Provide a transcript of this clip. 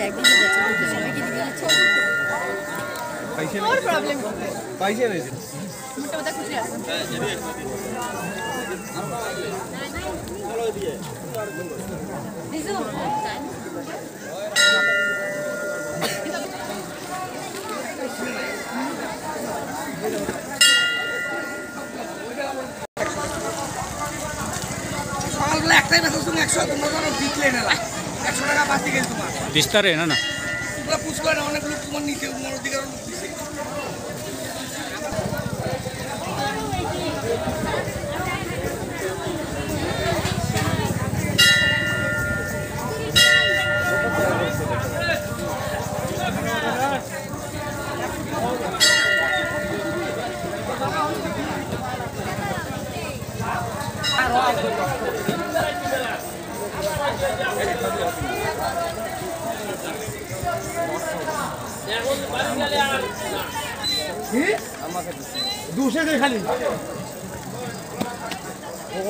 দেখ দিতে যাচ্ছে সবাইকে দিতে যাচ্ছে पैसे और प्रॉब्लम पैसे नहीं मोटा मोटा खुशी আছে चलो दिए दिसो সকালবেলা একটাই মেসেজ তুমি 100 তোমরা ধরো জিতলে না 100 টাকা বাঁচি গেল তোমার বিস্তারে না না তোমরা পুশ করে অনেক লোক তোমার নিচে তোমার অধিকার লোক দিছে दूसरे से खाली ও